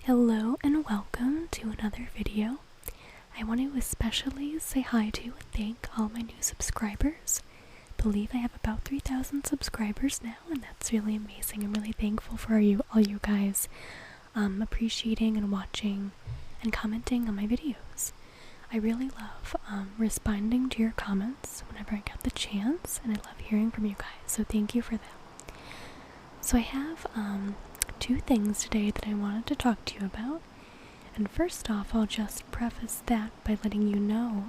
Hello and welcome to another video. I want to especially say hi to and thank all my new subscribers. I believe I have about 3,000 subscribers now, and that's really amazing. I'm really thankful for all you guys appreciating and watching and commenting on my videos. I really love responding to your comments whenever I get the chance, and I love hearing from you guys, so thank you for that. So I have two things today that I wanted to talk to you about. And first off, I'll just preface that by letting you know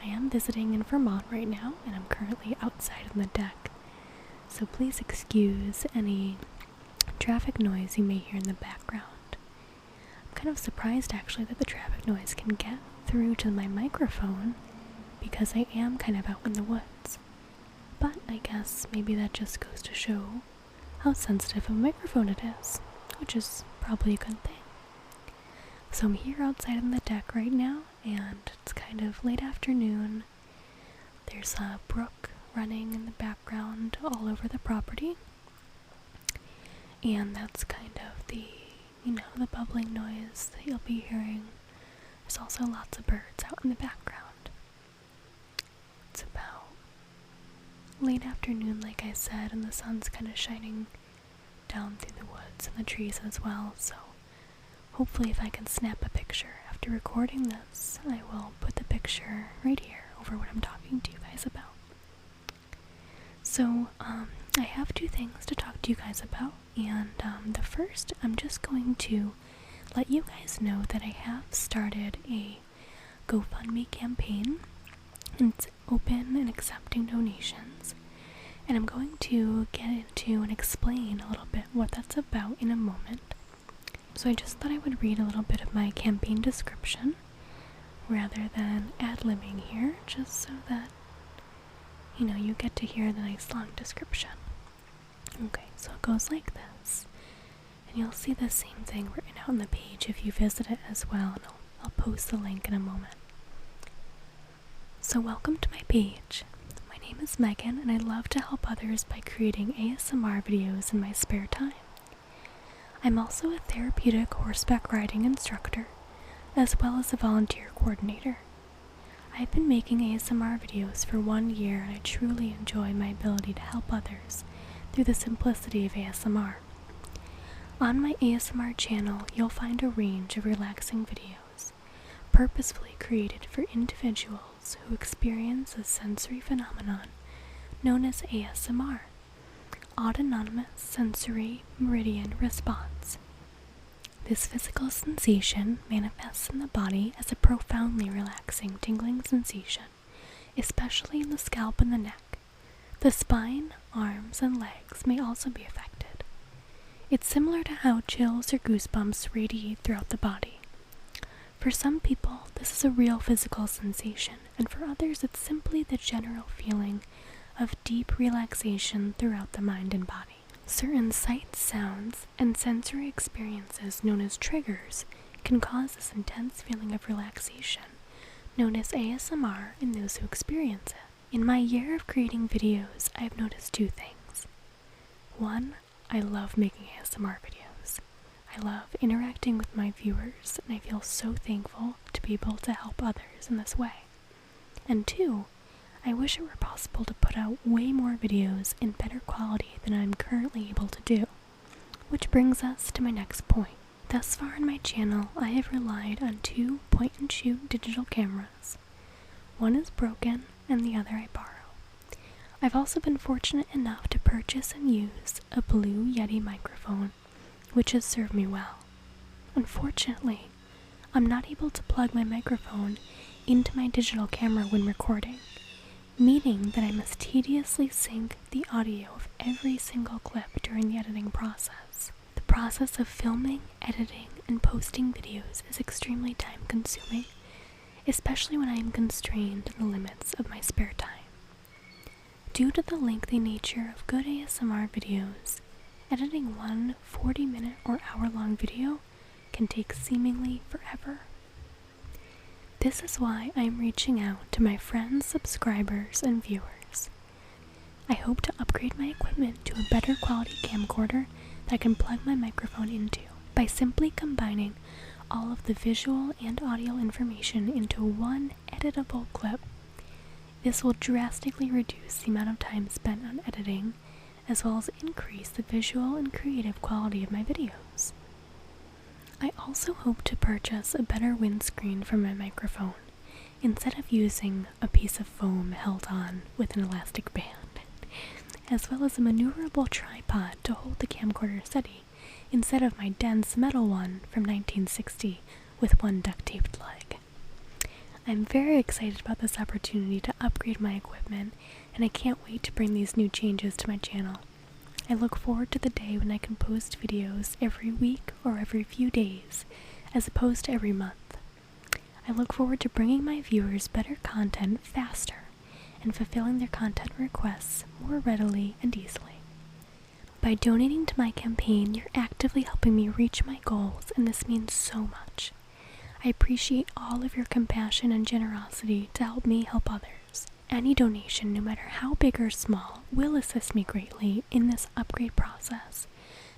I am visiting in Vermont right now, and I'm currently outside on the deck. So please excuse any traffic noise you may hear in the background. I'm kind of surprised actually that the traffic noise can get through to my microphone because I am kind of out in the woods. But I guess maybe that just goes to show how sensitive a microphone it is, which is probably a good thing. So I'm here outside on the deck right now, and it's kind of late afternoon. There's a brook running in the background all over the property, and that's kind of the bubbling noise that you'll be hearing. There's also lots of birds out in the background. It's about late afternoon, like I said, and the sun's kind of shining down through the woods and the trees as well, so hopefully if I can snap a picture after recording this, I will put the picture right here over what I'm talking to you guys about. So, I have two things to talk to you guys about, and the first, I'm just going to let you guys know that I have started a GoFundMe campaign, and it's open and accepting donations, and I'm going to get into and explain a little bit what that's about in a moment. So I just thought I would read a little bit of my campaign description rather than ad-libbing here, just so that you get to hear the nice long description. Okay, so it goes like this, and you'll see the same thing written out on the page if you visit it as well, and I'll post the link in a moment. So welcome to my page. My name is Megan, and I love to help others by creating ASMR videos in my spare time. I'm also a therapeutic horseback riding instructor, as well as a volunteer coordinator. I've been making ASMR videos for 1 year, and I truly enjoy my ability to help others through the simplicity of ASMR. On my ASMR channel, you'll find a range of relaxing videos, purposefully created for individuals who experience a sensory phenomenon known as ASMR, Autonomous Sensory Meridian Response. This physical sensation manifests in the body as a profoundly relaxing, tingling sensation, especially in the scalp and the neck. The spine, arms, and legs may also be affected. It's similar to how chills or goosebumps radiate throughout the body. For some people, this is a real physical sensation, and for others it's simply the general feeling of deep relaxation throughout the mind and body. Certain sights, sounds, and sensory experiences known as triggers can cause this intense feeling of relaxation, known as ASMR, in those who experience it. In my year of creating videos, I have noticed two things. One, I love making ASMR videos. I love interacting with my viewers, and I feel so thankful to be able to help others in this way. And two, I wish it were possible to put out way more videos in better quality than I'm currently able to do. Which brings us to my next point. Thus far on my channel, I have relied on 2 point-and-shoot digital cameras. One is broken, and the other I borrow. I've also been fortunate enough to purchase and use a Blue Yeti microphone, which has served me well. Unfortunately, I'm not able to plug my microphone into my digital camera when recording, meaning that I must tediously sync the audio of every single clip during the editing process. The process of filming, editing, and posting videos is extremely time-consuming, especially when I am constrained to the limits of my spare time. Due to the lengthy nature of good ASMR videos, editing one 40-minute or hour-long video can take seemingly forever. This is why I am reaching out to my friends, subscribers, and viewers. I hope to upgrade my equipment to a better quality camcorder that I can plug my microphone into. by simply combining all of the visual and audio information into one editable clip. This will drastically reduce the amount of time spent on editing, as well as increase the visual and creative quality of my videos. I also hope to purchase a better windscreen for my microphone, instead of using a piece of foam held on with an elastic band, as well as a maneuverable tripod to hold the camcorder steady, instead of my dense metal one from 1960 with one duct-taped leg. I'm very excited about this opportunity to upgrade my equipment, and I can't wait to bring these new changes to my channel. I look forward to the day when I can post videos every week or every few days, as opposed to every month. I look forward to bringing my viewers better content faster, and fulfilling their content requests more readily and easily. By donating to my campaign, you're actively helping me reach my goals, and this means so much. I appreciate all of your compassion and generosity to help me help others. Any donation, no matter how big or small, will assist me greatly in this upgrade process,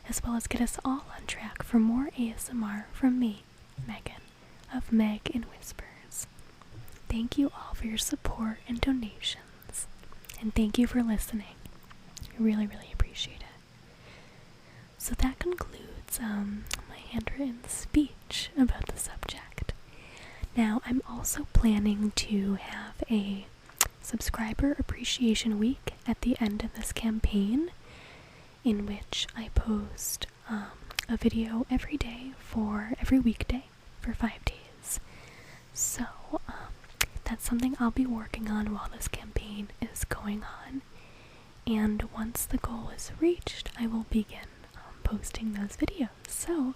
as well as get us all on track for more ASMR from me, Megan, of MegInWhispers. Thank you all for your support and donations, and thank you for listening. I really, really appreciate it. So that concludes my handwritten speech about the subject. Now, I'm also planning to have a subscriber appreciation week at the end of this campaign, in which I post a video every day for every weekday for 5 days. So that's something I'll be working on while this campaign is going on, and once the goal is reached, I will begin posting those videos. So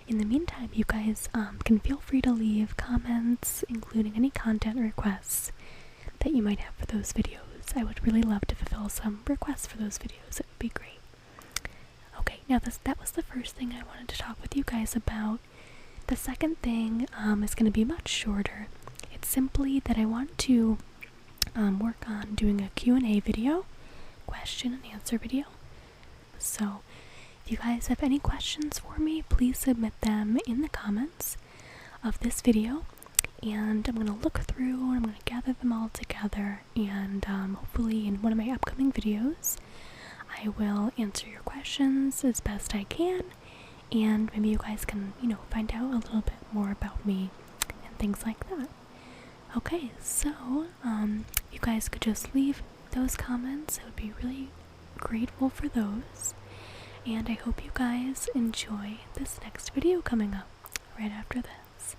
in the meantime, you guys can feel free to leave comments, including any content requests that you might have for those videos. I would really love to fulfill some requests for those videos. It would be great. Okay, now that was the first thing I wanted to talk with you guys about. The second thing is going to be much shorter. It's simply that I want to work on doing a Q&A video, question and answer video. So if you guys have any questions for me, please submit them in the comments of this video, and I'm going to look through and I'm going to gather them all together, and hopefully in one of my upcoming videos I will answer your questions as best I can, and maybe you guys can, find out a little bit more about me and things like that. Okay, so if you guys could just leave those comments, I would be really grateful for those. And I hope you guys enjoy this next video coming up right after this.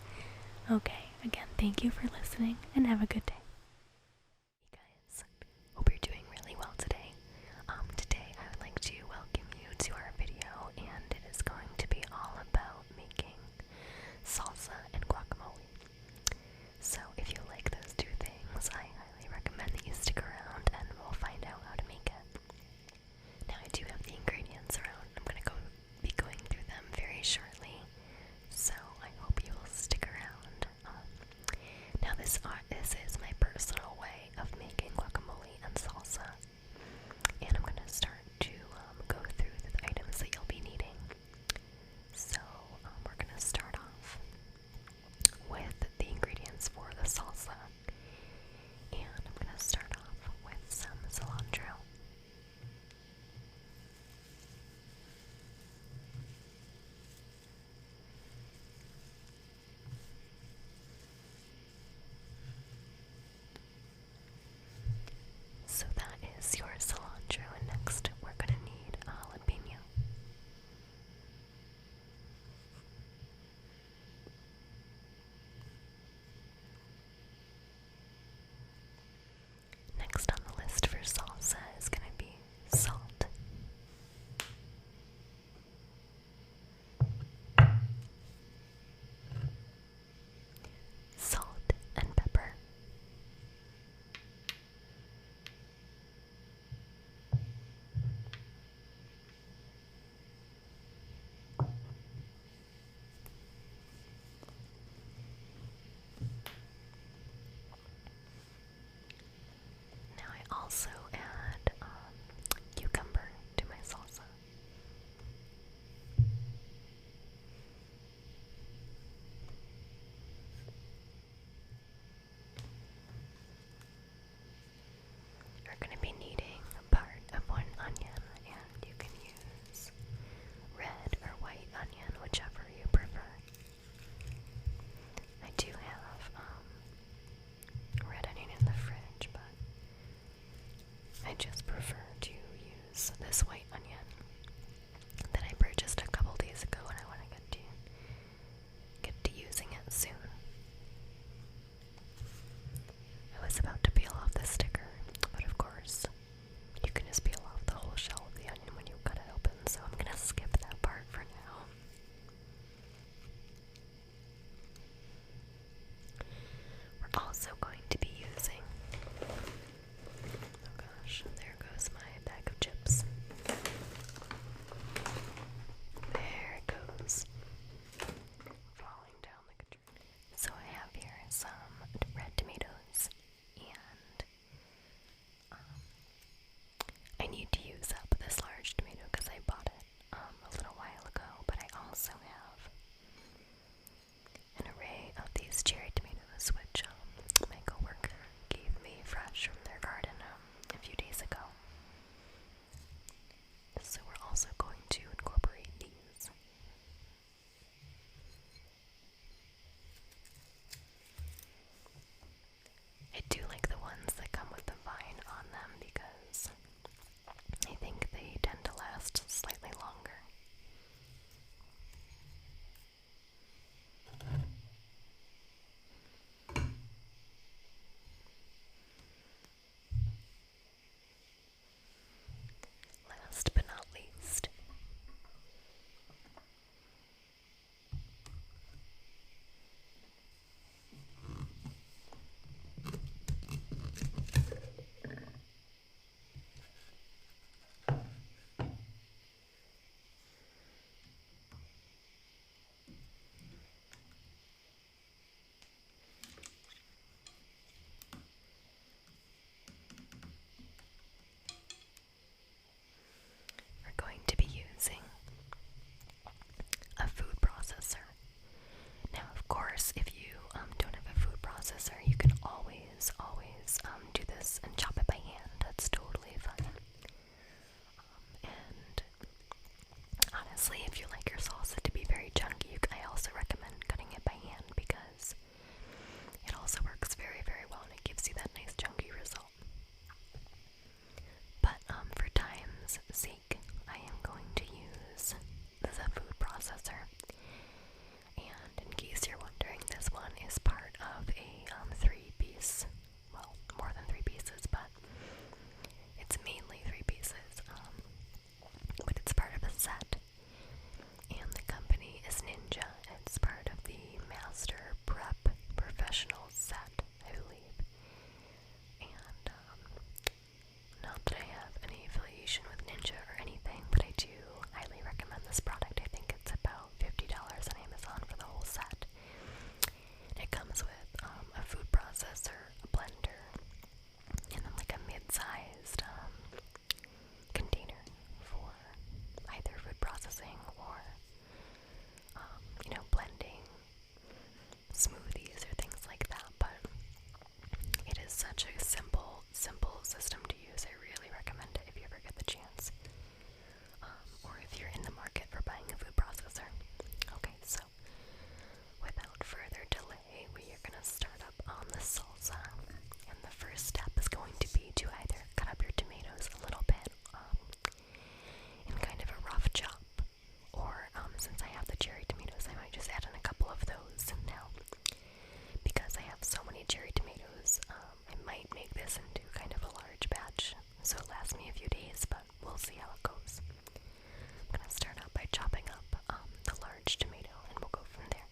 Okay, again, thank you for listening, and have a good day. Hey guys, hope you're doing really well today. Today I would like to welcome you to our video, and it is going to be all about making salsa and guacamole. So if you like those two things, I highly recommend that you stick around and we'll find out how to make it. Now I do have the ingredients around. I'm going to be going through them very shortly, so I hope you will stick around. Now this is my are going to be needing part of 1 onion, and you can use red or white onion, whichever you prefer. I do have red onion in the fridge, but I just prefer to use this white onion that I purchased a couple days ago, and I want to get to using it soon. I was about to peel off the sticker, but of course, you can just peel off the whole shell of the onion when you cut it open, so I'm gonna skip that part for now. We're also going to be using, oh gosh, there goes my bag of chips. There it goes, falling down like a tree. So I have here some red tomatoes, and I need to use up this large tomato because I bought it a little while ago, but I also have an array of these cherry tomatoes, which my coworker gave me fresh from their garden a few days ago. So we're also going to incorporate these. I do like the ones that come with the vine on them because I think they tend to last slightly longer. Last but not least, we're going to be using a food processor. Now, of course, if you don't have a food processor, you can always do this and chop it by hand. That's totally fine. And honestly, if you like your salsa to be very chunky, I also recommend cutting it by hand because it also works very, very well and it gives you that nice chunky result. But for time's sake, I am going to use the food processor. And in case you're wondering, this one is part of a 3-piece, well, more than 3 pieces, but it's mainly 3 pieces, but it's part of a set. And the company is Ninja. It's part of the Master Prep Professional set, I believe. And not that I have any affiliation with Ninja or anything, but I do highly recommend this product. I think it's about $50 on Amazon for the whole set. It comes with a food processor, a blender, and then like a mid-sized container for either food processing or blending smoothies or things like that. But it is such a simple system to use. I really recommend it if you ever get the chance, or if you're in the market for buying a food processor. Okay, so without further delay, we are going to start up on the salsa, and the first step is going to be to either cut up your tomatoes a little bit in kind of a rough chop, or since I have the cherry tomatoes, I might just add in a couple of those. Now, because I have so many cherry tomatoes, I might make this into kind of a large batch, so it lasts me a few days, but we'll see how it goes. I'm going to start out by chopping up the large tomato, and we'll go from there.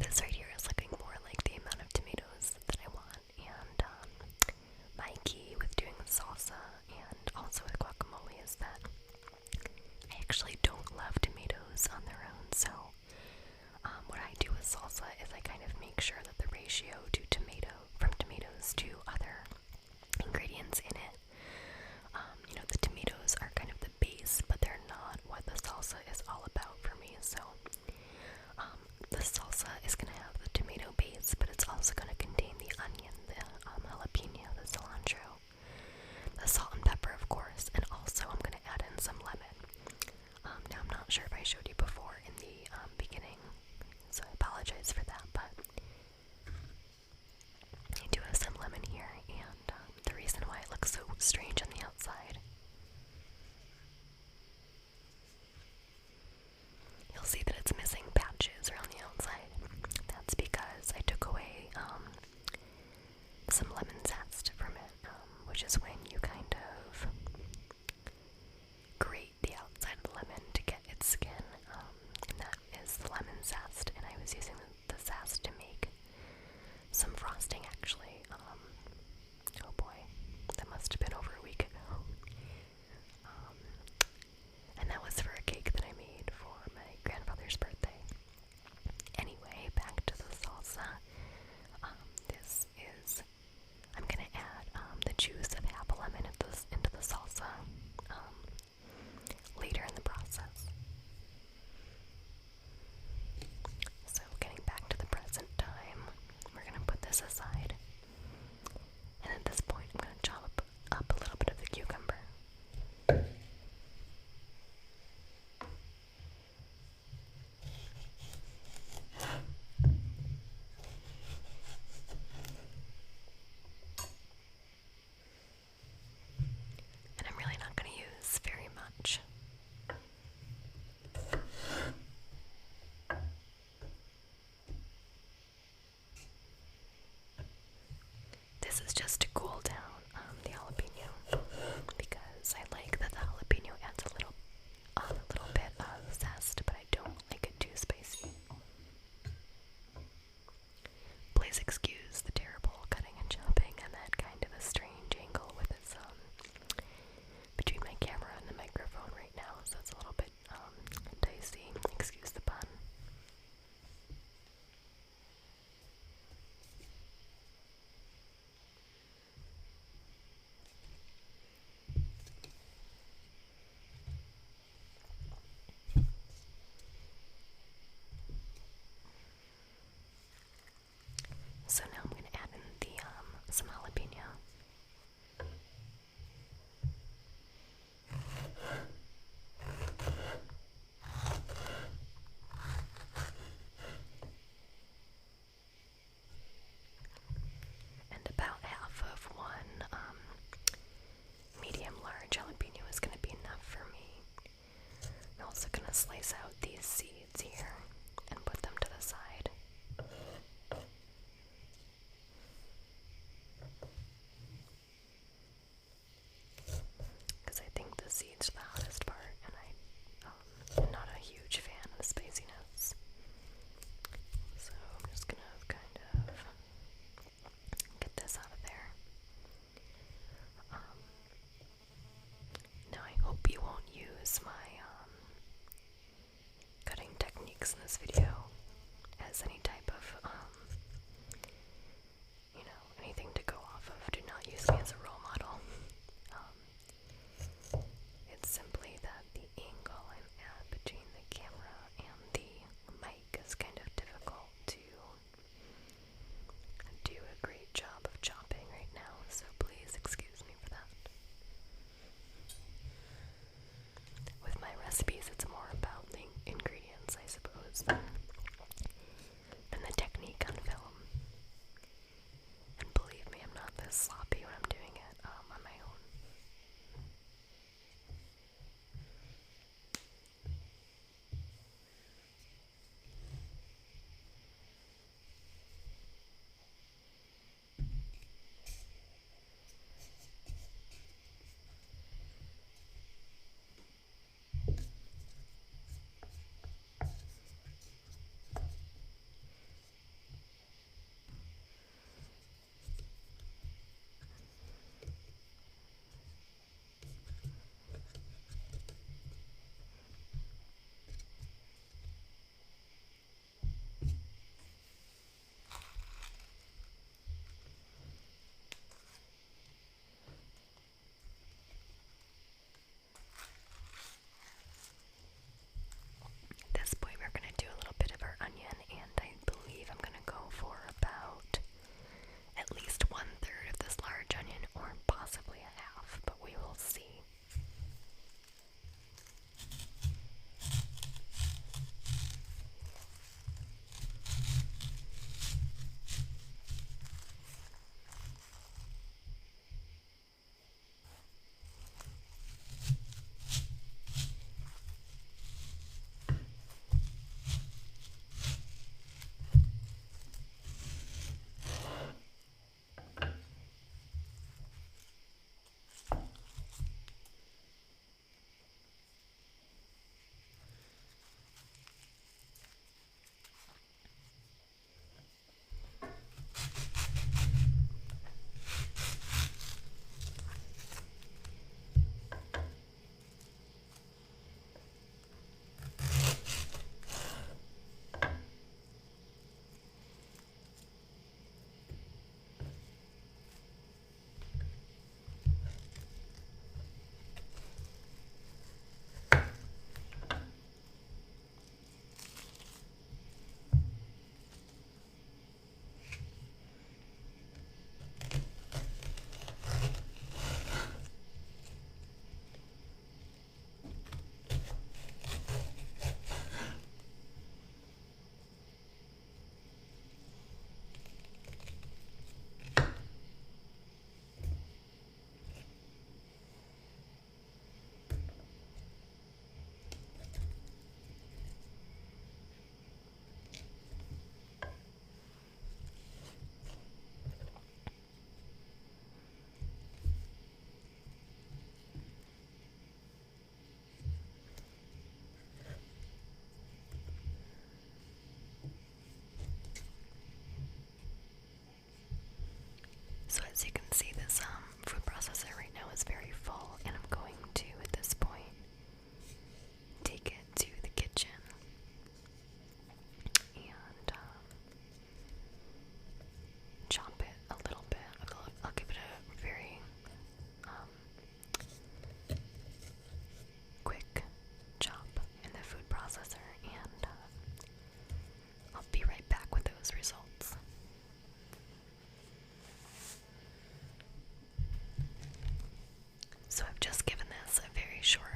this right here is looking more like the amount of tomatoes that I want, and my key with doing salsa and also with guacamole is that I actually don't love tomatoes on their own, so what I do with salsa is I kind of make sure that the ratio from tomatoes to other ingredients in it, the tomatoes are kind of the base, but they're not what the salsa is all about for me. So the salsa is going to have the tomato base, but it's also going to contain the onion, the jalapeno, the cilantro, the salt and pepper, of course, and also I'm going to add in some lemon. Now, I'm not sure if I showed you before in the beginning, so I apologize for that, but I do have some lemon here, and the reason why it looks so strange on the outside, you'll see that it's missing patches around the outside. That's because I took away some lemon zest from it, which is when you kind of grate the outside of the lemon to get its skin, and that is the lemon zest, and I was using the zest to make some frosting, actually. Oh boy, that must have been over a week ago. And that was for a cake that I made for my grandfather's birthday. Anyway, back to the salsa. I'm gonna add the juice of half a lemon into the salsa later in the process. So getting back to the present time, we're gonna put this aside. And at this point, I'm gonna chop up a little bit of the cucumber. And I'm really not going to use very much. This is just to cool down the jalapeno, because I like that the jalapeno adds a little bit of zest, but I don't like it too spicy. Please excuse the terrible cutting and chopping. I'm at kind of a strange angle with this between my camera and the microphone right now, so it's a little bit dicey. Excuse the pun. So now I'm going to add in some jalapeno. And about half of one medium-large jalapeno is going to be enough for me. I'm also going to slice out these seeds here and put them to the side. Because I think the seeds are the hottest part, and I'm not a huge fan of the spiciness. So I'm just gonna kind of get this out of there. Now I hope you won't use my cutting techniques in this video as any type of anything to go off of. Do not use me as a role model. It's simply that the angle I'm at between the camera and the mic is kind of difficult to do a great job of chopping right now, so please excuse me for that. With my recipes, it's more about the ingredients, I suppose, than As you can see, this food processor right now is very full, and I'm going to, at this point, take it to the kitchen and chop it a little bit. I'll give it a very quick chop in the food processor, and I'll be right back with those results. So I've just given this a very short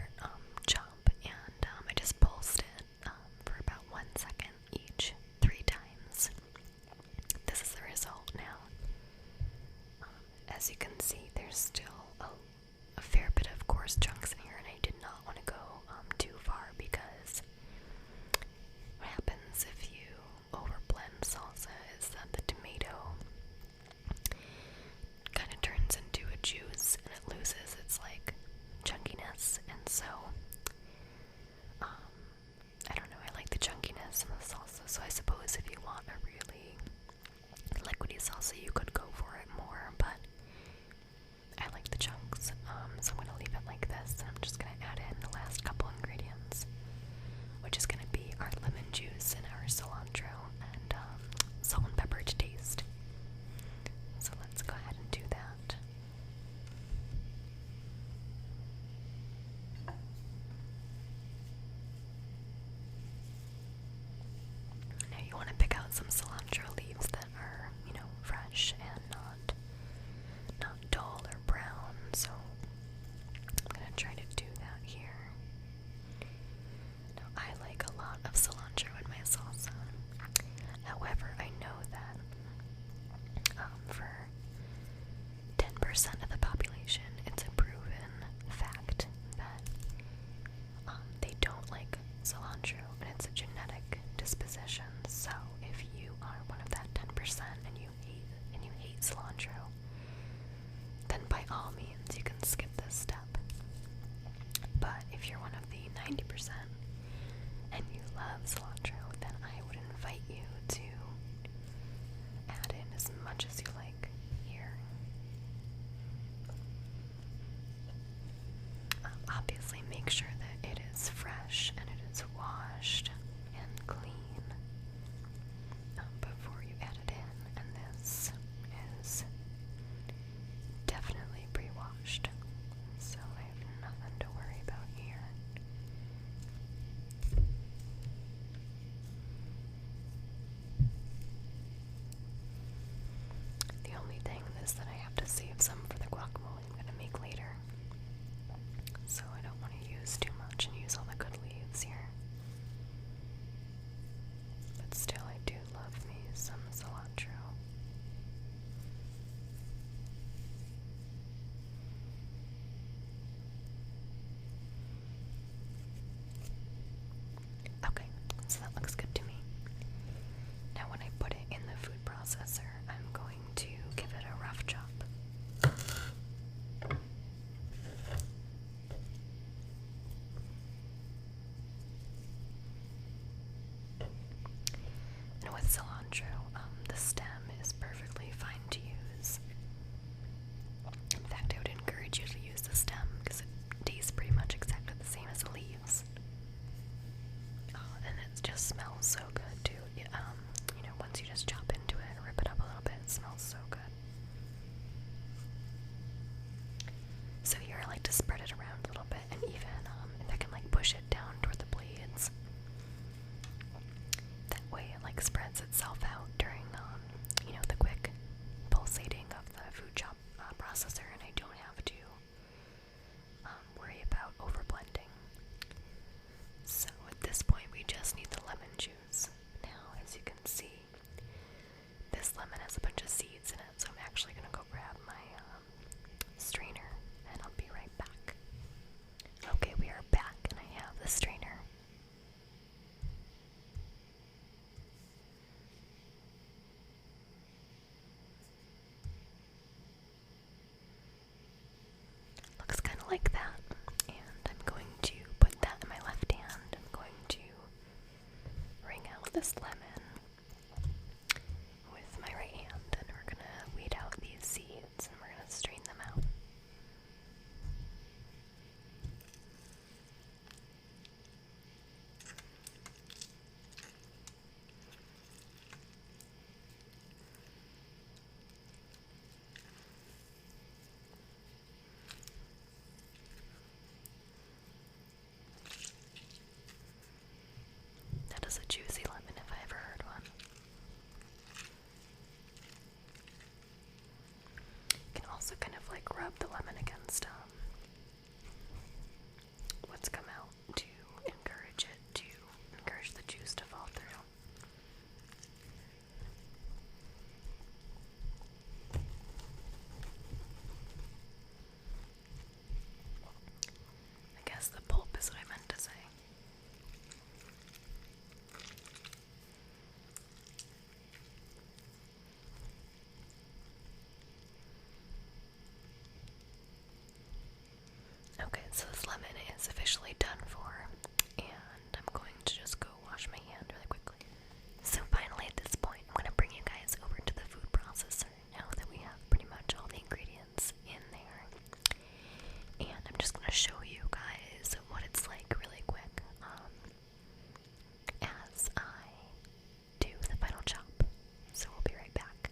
chop, and I just pulsed it for about 1 second each, 3 times. This is the result now. As you can see, there's still a fair bit of coarse chunks in here, and I did not want to go too far, because what happens if you overblend salsa is that the tomato kind of turns into a juice and it loses its like chunkiness, and so I don't know, I like the chunkiness in the salsa. So I suppose if you want a really liquidy salsa, you could go for it more, but I like the chunks. So I'm gonna leave it like this, and I'm just gonna add in the last couple ingredients, which is gonna be our lemon juice and our cilantro and salt and pepper to taste. So let's go ahead and do that. Now you want to pick out some cilantro leaves that are, you know, fresh and not dull or brown. So I'm gonna try to do that here. Now I like a lot of cilantro in my salsa. However, I know that for 10% of the population, it's a proven fact that they don't like cilantro, and it's a genetic disposition. So if you are one of that 10% and you hate cilantro, then by all means you can skip this step. But if you're one of the 90% and you love cilantro, then I would invite you to add in as much as you like here. Obviously make sure that it is fresh and it is washed and clean before you add it in, and this is definitely pre-washed, so I have nothing to worry about here. The only thing is that I have to save some for the guacamole I'm going to make later, so I don't want to use too much and use all the good leaves here. But still, I do love me some cilantro. Okay, so that looks good to me. Now when I put it in the food processor, I'm going to give it a rough chop. And with cilantro, the stem is perfectly fine to use. In fact, I would encourage you to use the stem because it tastes pretty much exactly the same as the leaves. And it just smells so good too. You know, once you just chop into it and rip it up a little bit, it smells so good. So here I like to spread it around a little bit, and even if I can like push it down toward the blades, that way it like spreads itself out during you know, the quick pulsating of the food chop processor, and I don't have to worry about overblending. So at this point we just need the lemon juice. Now as you can see, this lemon has a bunch of seeds in it, so I'm actually going to go grab my strainer, and I'll be right back. Okay, we are back, and I have the strainer. Looks kind of like that, and I'm going to put that in my left hand. I'm going to wring out this lemon with my right hand, and we're going to weed out these seeds, and we're is a juicy lemon if I ever heard one. You can also kind of like rub the lemon against what's come out to encourage the juice to fall through. I guess the pulp is what I meant to say. Okay, so this lemon is officially done for, and I'm going to just go wash my hand really quickly. So finally at this point, I'm going to bring you guys over to the food processor now that we have pretty much all the ingredients in there. And I'm just going to show you guys what it's like really quick as I do the final chop. So we'll be right back.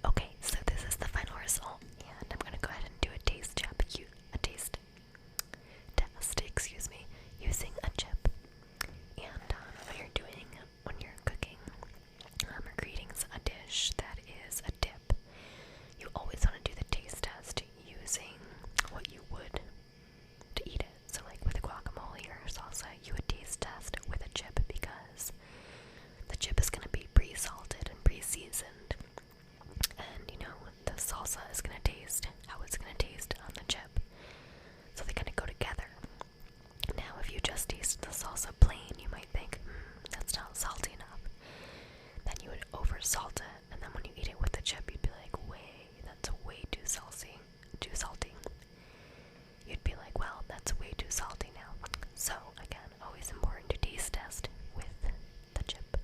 Okay, so this is the final result, and I'm gonna go ahead and do a taste test, excuse me, using a chip. And when you're cooking or creating a dish that is a dip, you always want to do the taste test using what you would to eat it. So like with a guacamole or salsa, you would taste test with a chip because the chip is gonna be pre-salted and pre-seasoned. And the salsa is gonna taste how it's gonna taste on the chip. So they kinda go together. Now if you just taste the salsa plain, you might think, that's not salty enough. Then you would over salt it, and then when you eat it with the chip, you'd be like, that's way too salty. You'd be like, well, that's way too salty now. So again, always important to taste test with the chip.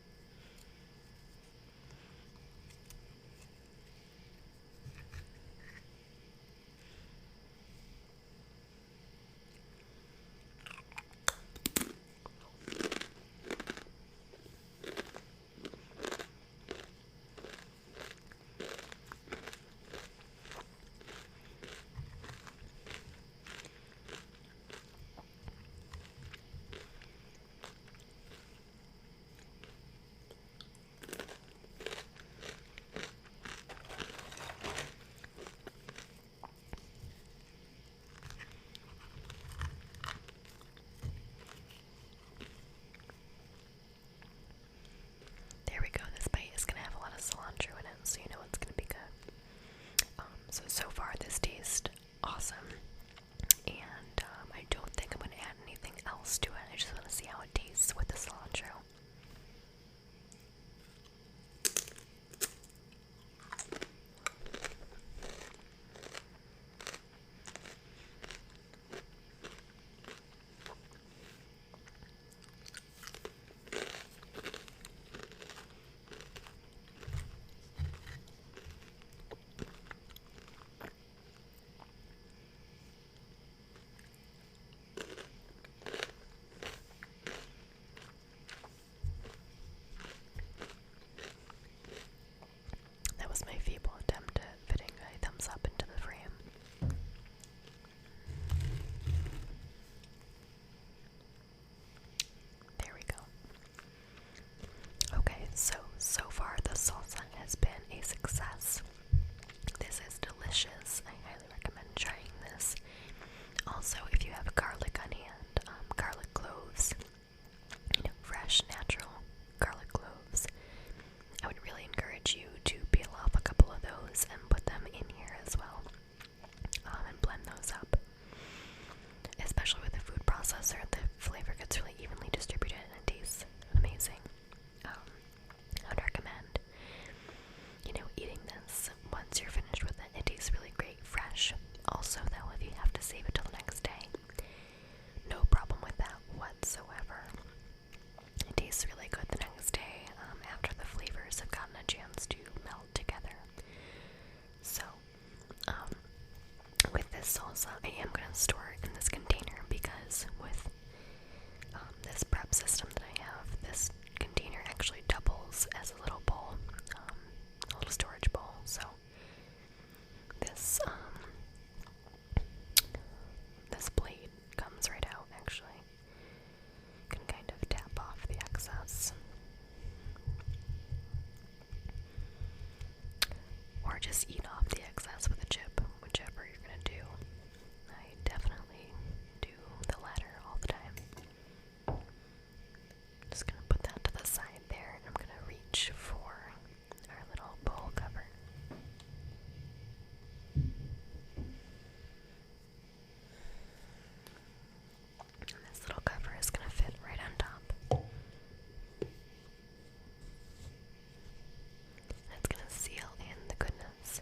or just eat off the excess with a chip, whichever you're gonna do. I definitely do the latter all the time. Just gonna put that to the side there, and I'm gonna reach for our little bowl cover. And this little cover is gonna fit right on top. It's gonna seal in the goodness.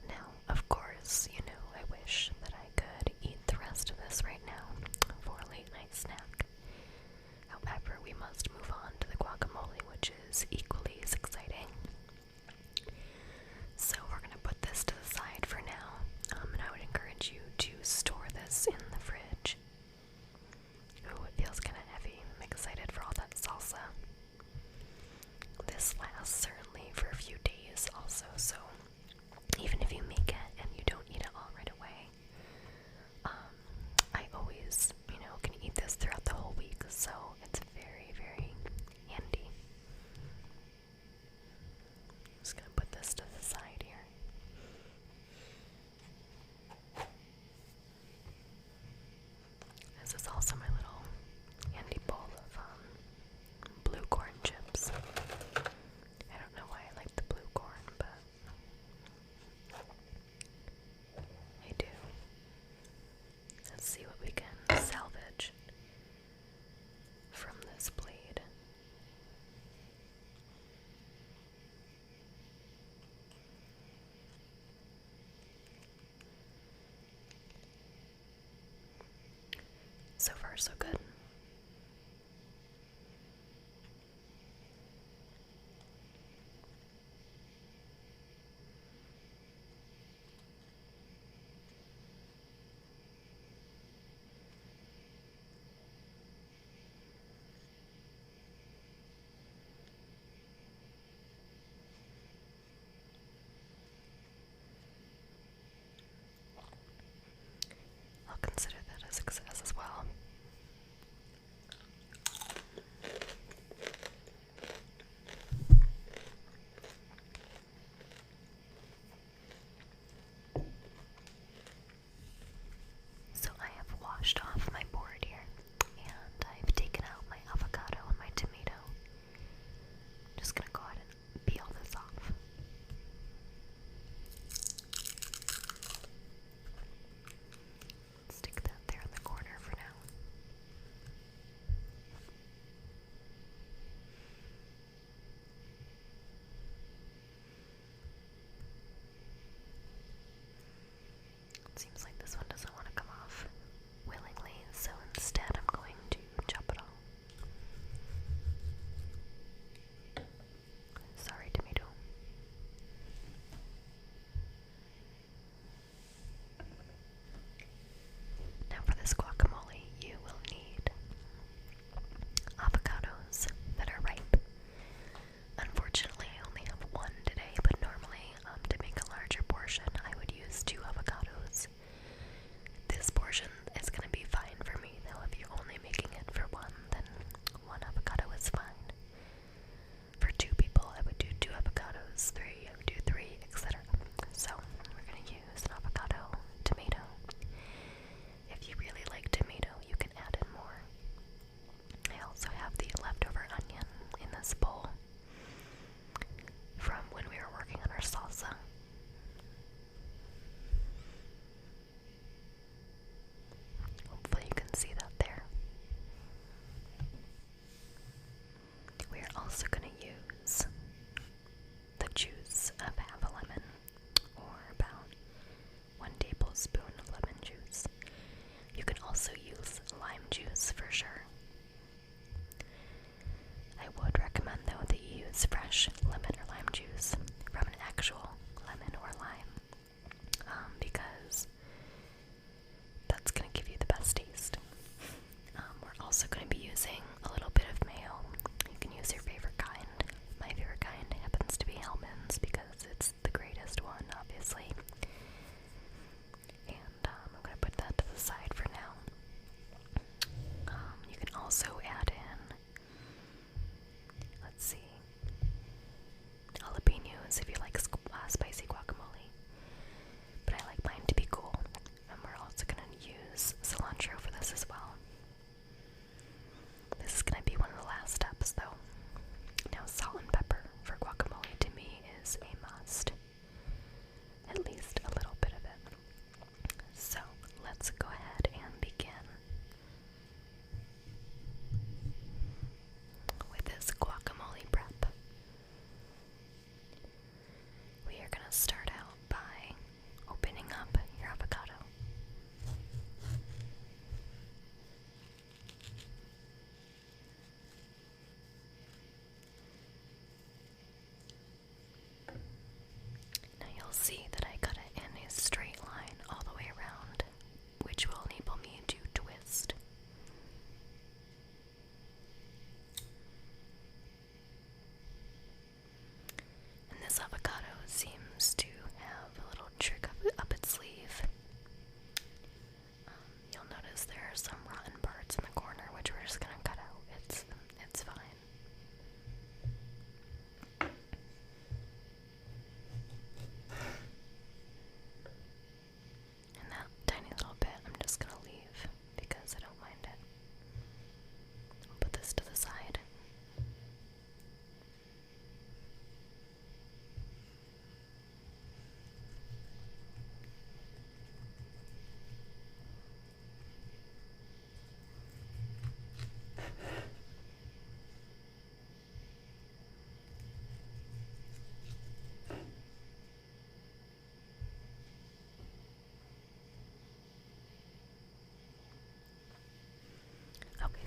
Now, of course, you know, I wish that I could eat the rest of this right now for a late night snack. However, we must move on to the guacamole, which is equally as exciting. So we're gonna put this to the side for now, and I would encourage you to store this in the fridge. Ooh, it feels kind of heavy. I'm excited for all that salsa. This lasts certainly for a few days also, so even if you make it and you don't eat it all right away, I always, you know, can eat this throughout the whole week, so it's very, very handy. Just gonna put this to the side here. This is also my little handy bowl of blue corn chips. I don't know why I like the blue corn, but I do. Let's see what we can salvage from this blade. So far, so good. I'll consider that a success as well. So I have washed off my board here, and I've taken out my avocado and my tomato. Just gonna go ahead and peel this off. Stick that there in the corner for now. It seems like this one doesn't want to come off willingly, so instead I'm going to chop it all. Sorry, tomato. Now for this guacamole, you will need avocados that are ripe. Unfortunately, I only have one today, but normally, to make a larger portion, I would use 2 avocados. This portion is going to be fine for me, though. If you're only making it for one, then 1 avocado is fine. For 2 people, I would do 2 avocados, 3, I would do 3, etc. So, we're going to use an avocado, tomato. If you really like tomato, you can add in more. I also have the leftover onion in this bowl from when we were working on our salsa. Hopefully you can see that there. We are also going to use the juice of half a lemon, or about 1 tablespoon of lemon juice. You can also use lime juice for sure. I would recommend though that you use fresh lemon or lime juice from an actual lemon or lime, because that's going to give you the best taste. We're also going to be using a little bit of mayo. You can use your favorite kind. My favorite kind happens to be Hellmann's because it's the greatest one, obviously. And I'm going to put that to the side for now. You can also add in, let's see,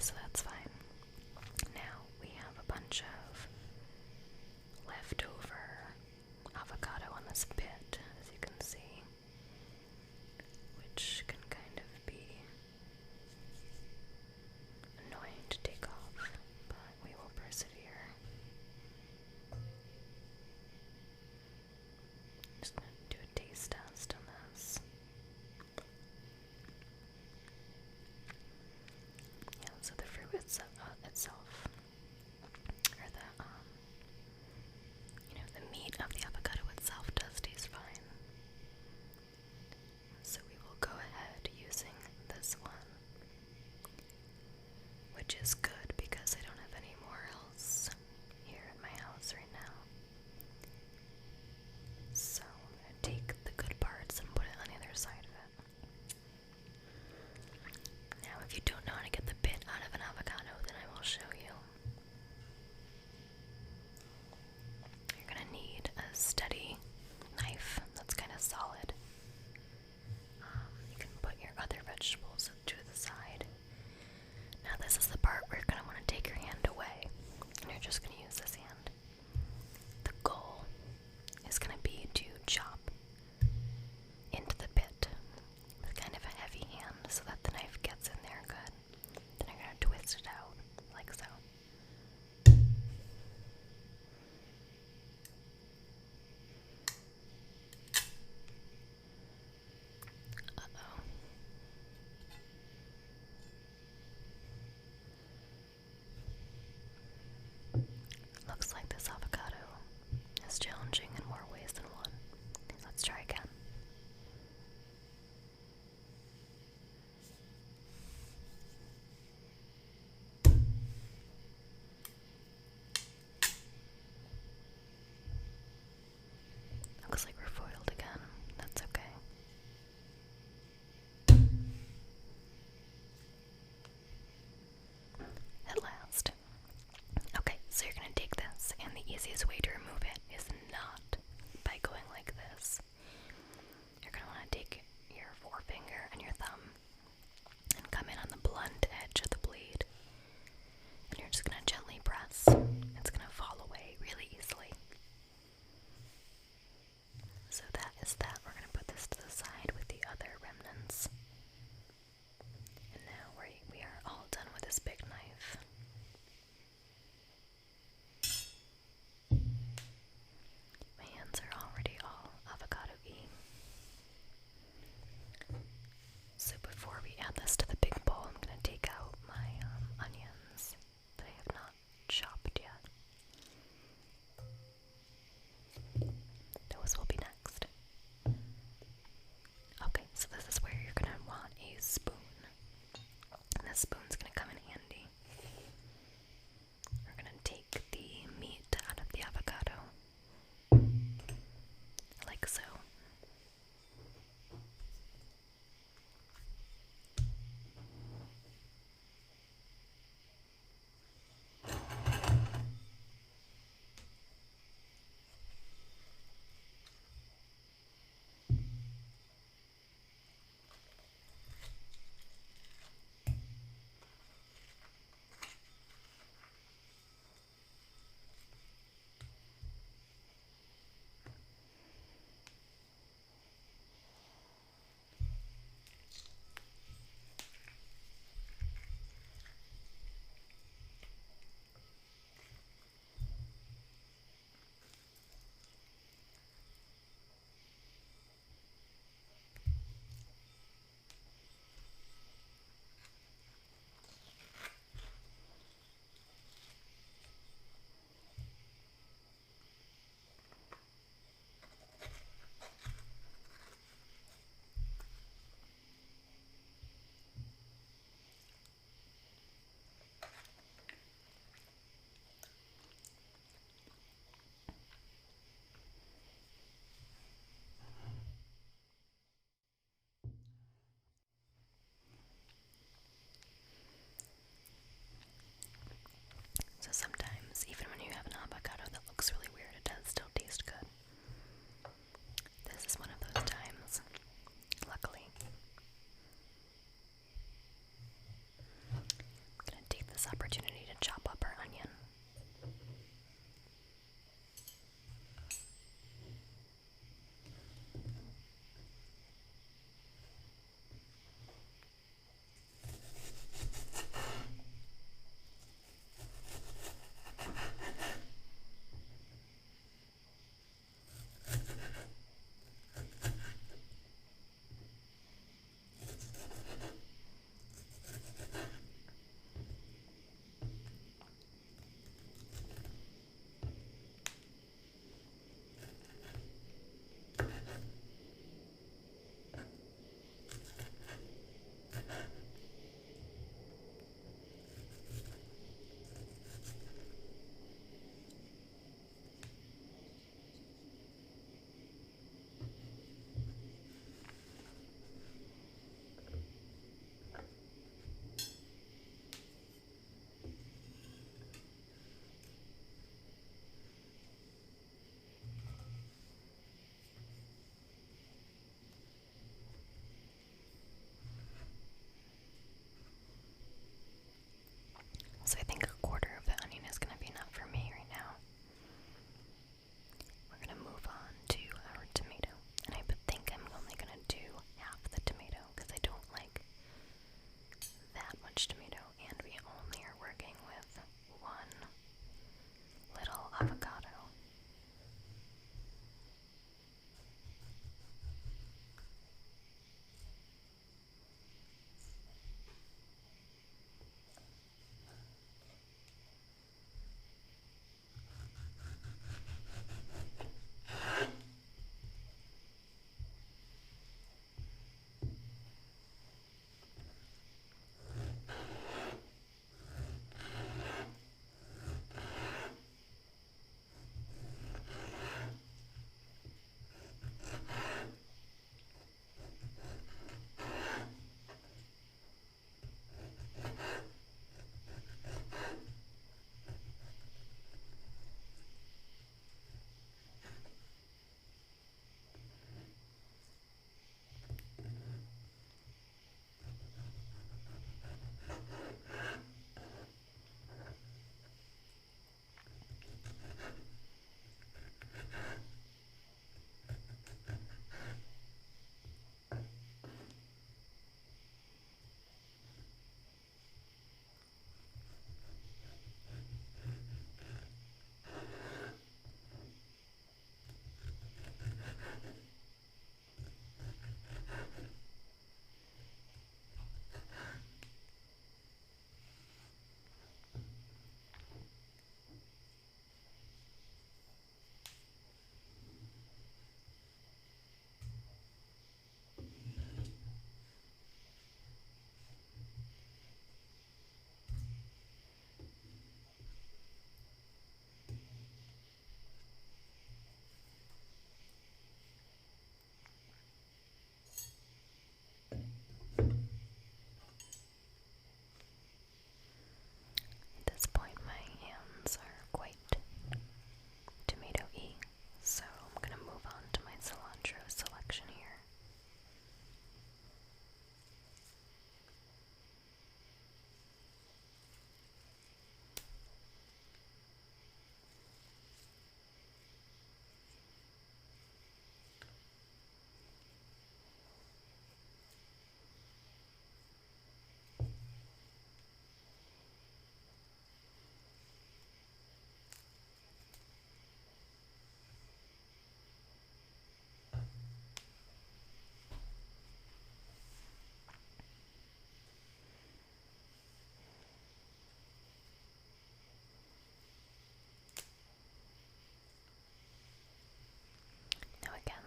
so that's fine. Now we have a bunch of leftover avocado on this bit, as you can see, which can kind of be annoying to take off, but we will persevere. Just gonna do a taste test on this. Yeah, so the fruit itself, or the meat of the avocado itself does taste fine. So we will go ahead using this one, which is good because I don't have any more else here at my house right now. So I'm going to take the good parts and put it on the other side of it. Now if you don't know how to get the bit out of an avocado, then I will show you. You're going to need a steady knife that's kind of solid. You can put your other vegetables to the side. Now this is the part where you're going to want to take your hand away, and you're just going to use this hand. The goal is going to be to chop into the bit with kind of a heavy hand so that the knife gets in there good. Then you're going to twist it out, like so. Uh-oh. Looks like this avocado is challenging in more ways than one. Let's try again. Looks like we're foiled again. That's okay. At last. Okay, so you're going to take this, and the easiest way to remove it is not by going like this. You're going to want to take your forefinger and your thumb and come in on the blunt edge of the blade, and you're just going to gently press. It's going to fall away really easily. So that is that. We're going to put this to the side with the other remnants. And now we are all done with this big knife. My hands are already all avocado-y. So before we add this to the big bowl, I'm going to take out my onions that I have not chopped yet.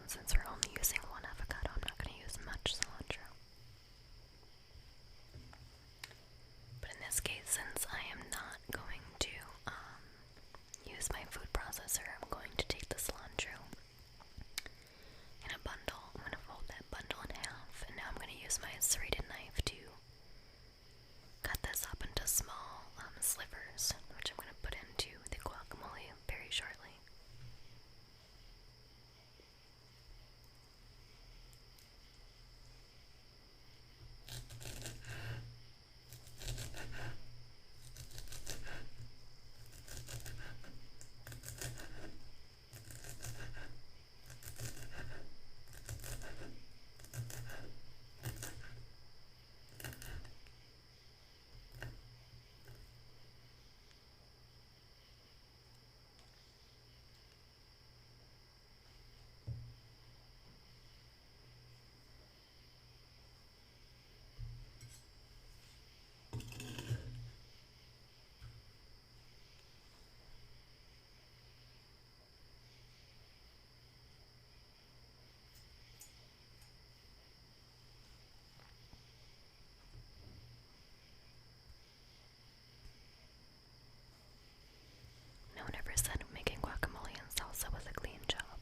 since we're only using one avocado, I'm not going to use much cilantro. But in this case, since I am not going to use my food processor, I'm going to take the cilantro in a bundle. I'm going to fold that bundle in half, and now I'm going to use my serrated knife to cut this up into small slivers, which I'm going to put into the guacamole very shortly. No one ever said making guacamole and salsa was a clean job.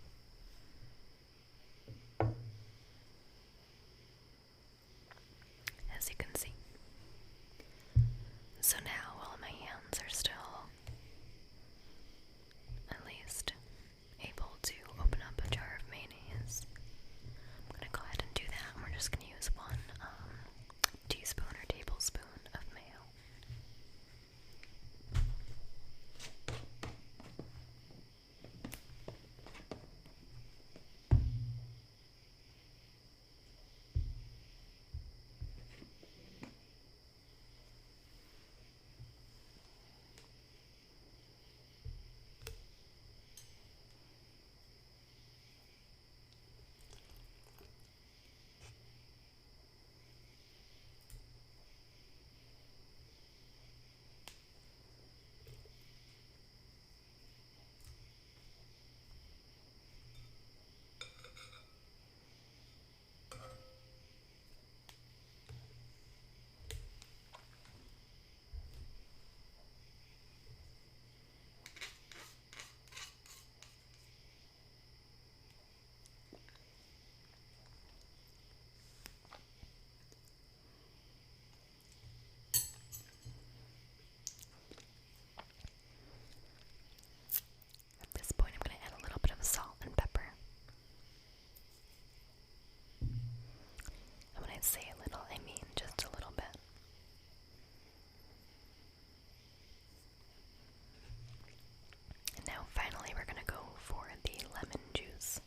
As you can see. So now, while my hands are still at least able to open up a jar of mayonnaise, I'm going to go ahead and do that, and we're just going to use 1 teaspoon or tablespoon of mayo. At this point, I'm going to add a little bit of salt and pepper. And when I say a little, I mean just a little bit. And now finally we're going to go for the lemon juice.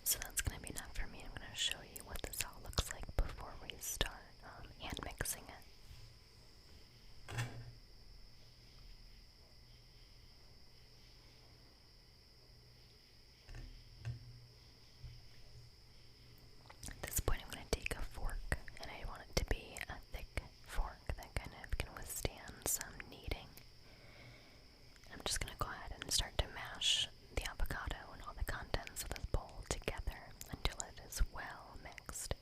So that's going to be enough for me. I'm going to show you what this all looks like before we start hand mixing it. At this point, I'm going to take a fork, and I want it to be a thick fork that kind of can withstand some kneading. I'm just going to go ahead and start to mash the avocado and all the contents of this bowl together until it is well mixed.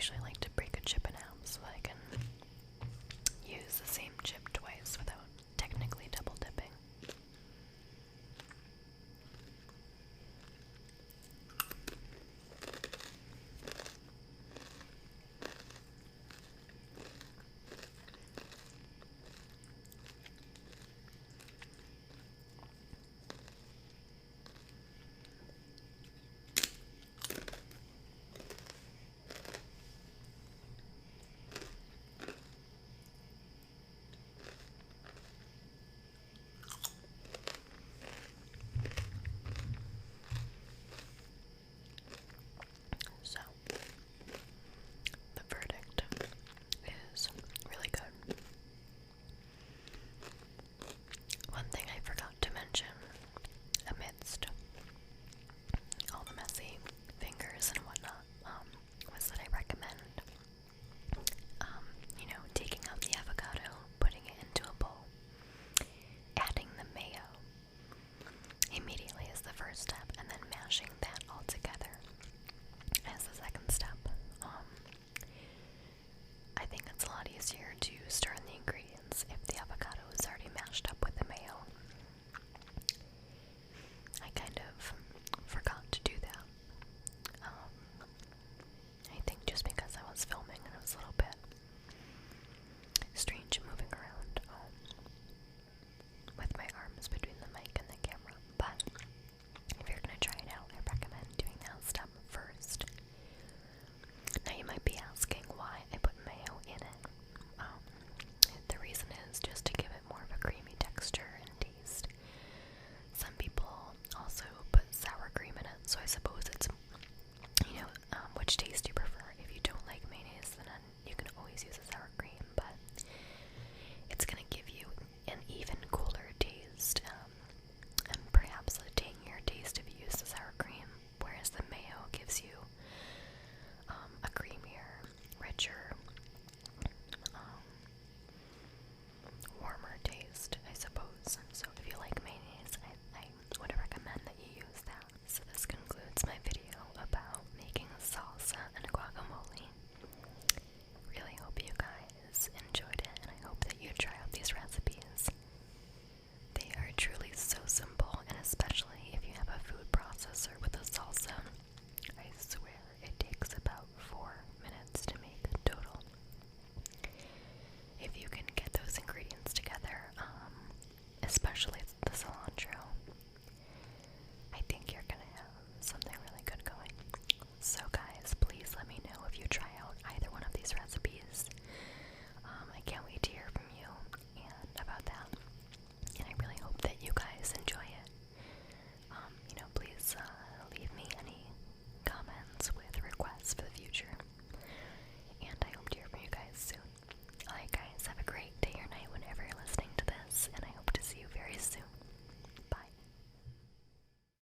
actually like